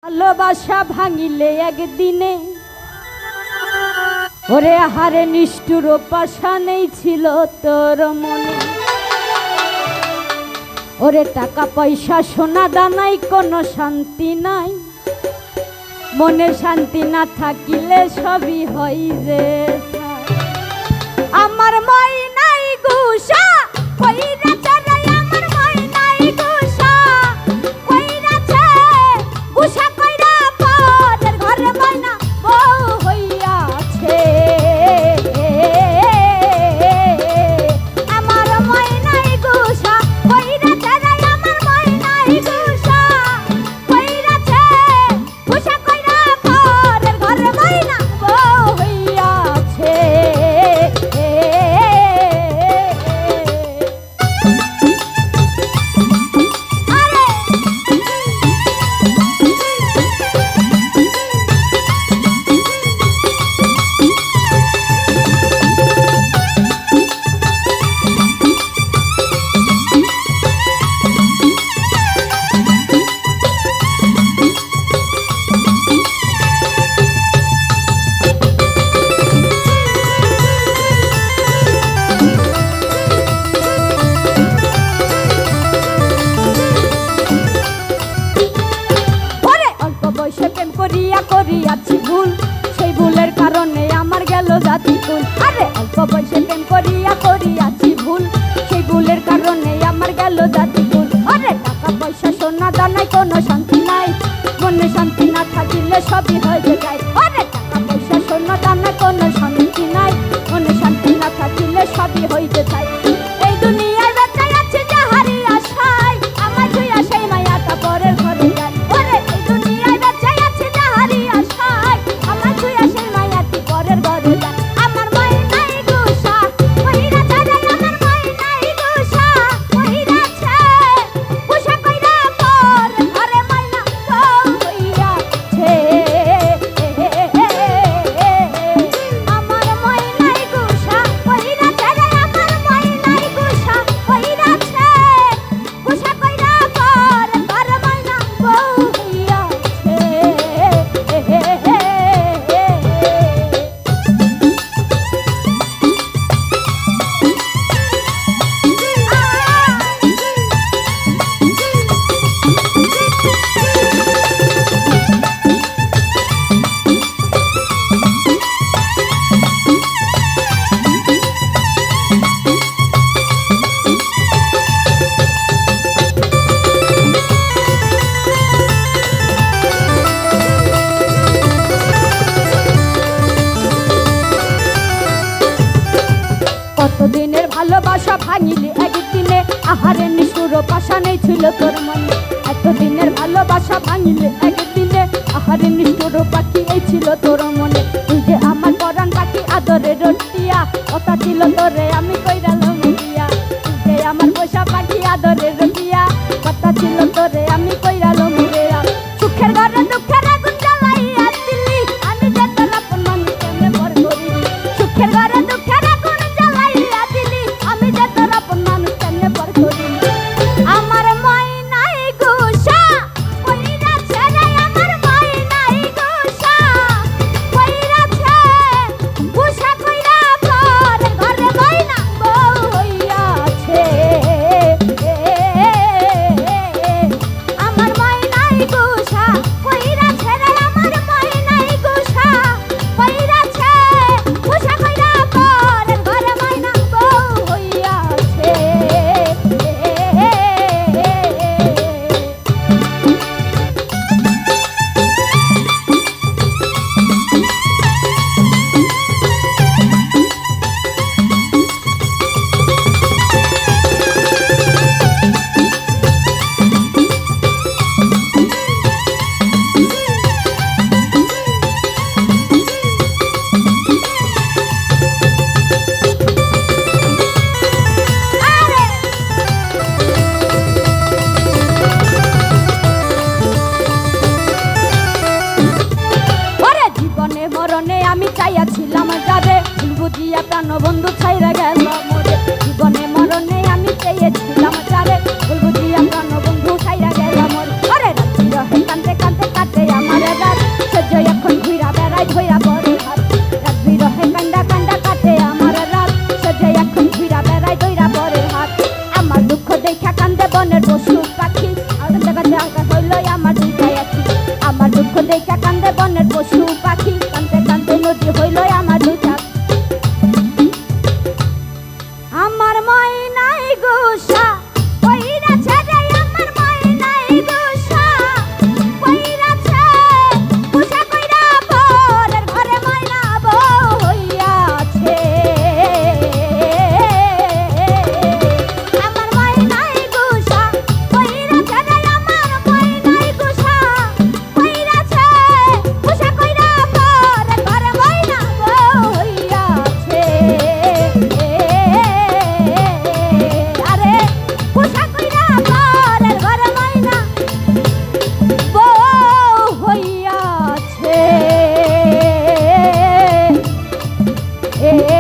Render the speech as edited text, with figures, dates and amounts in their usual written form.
ভালোবাসা ভাঙিলে একদিনে ওরে হারে নিষ্ঠুর পাষাণেই ছিল তোর মনে। ওরে টাকা পয়সা সোনা দানাই কোনো শান্তি নাই, মনে শান্তি না থাকিলে সবই হয় যে আমার ময়নাই গুষা কইরাছে রে, আমার ময়নাই গুষা কইরাছে, গুষা কইরা পরের ঘরে ময়না বউ হইয়াছে। আমার ময়নাই গুষা কইরাছে রে, আমার ময়নাই গুষা কইরাছে, গুষা কইরা পরের ঘরে ময়না বউ হইয়াছে। করিয়াছি ভুল, সেই ভুলের কারণে আমার গেল জাতি কুল। আরে অল্প বয়সে প্রেম করিয়াছি ভুল, সেই ভুলের কারণে আমার গেল জাতি কুল। আরে টাকা পয়সা সোনা দানায় কোনো শান্তি নাই, মনে শান্তি না থাকিলে সবই হয়ে যায়। আরে টাকা পয়সা সোনা দানায় কোনো শান্তি নাই, মনে শান্তি না থাকিলে সবই হইতে চাই। এই দুনিয়ায় বেঁচে আছি যাহারি আশায়, আমার তুই আশাই মায়াটা পরের ঘরে যায়। ওরে এই দুনিয়ায় বেঁচে আছি যাহারি আশায়, আমার তুই আশাই মায়াটি পরের ঘরে যায়। আমার ময়নাই গুষা কইরাছে রে, আমার ময়নাই গুষা কইরাছে, গুষা কইরা পরের ঘরে ময়না বউ হইয়াছে। আমার ময়নাই গুষা কইরাছে রে, আমার ময়নাই গুষা কইরাছে, গুষা কইরা পরের ঘরে ময়না বউ হইয়াছে। কতদিনের ভালোবাসা ভাঙিলে একদিনে, আহারে নিষ্ঠুর পাষাণেই ছিল তোর মনে। এতদিনের ভালোবাসা ভাঙিলে একদিনে, আহারে নিষ্ঠুর পাখি এই ছিল তোর মনে। তুই যে আমার পরাণ পাখি আদরের রটিয়া, কথা ছিল তোরে আমি কইরালাম দিয়া। তুই যে আমার পোষা পাখি আদরের রটিয়া, কথা ছিল তোরে আমি কইরালাম দিয়া। সুখের ঘরে দুঃখের আগুন জ্বালাইয়া দিলি, আমি যে তোর আপন মানুষ কেমনে পর করিলি। সুখের ঘরে দুঃখের আগুন জ্বালাইয়া দিলি, আমি যে তোর আপন মানুষ কেমনে পর করিলি। আমার ময়নাই গুষা কইরাছে রে, আমার ময়নাই গুষা কইরাছে, গুষা কইরা পরের ঘরে ময়না বউ হইয়াছে। আমার ময়নাই গুষা কইরাছে রে, আমার ময়নাই গুষা কইরাছে, গুষা কইরা পরের ঘরে ময়না বউ হইয়াছে। ওরে জীবনে মরণে আমি চাইয়াছিলাম যারে, ভুল বুঝিয়া প্রাণ বন্ধু ছাইরা গেল মোরে। জীবনে মরণে আমি চেয়েছিলাম যারে, ভুল বুঝিয়া প্রাণ বন্ধু ছাইরা গেল মোরে। ওরে রাত্রি রহে কান্দে কান্দে কাটে রে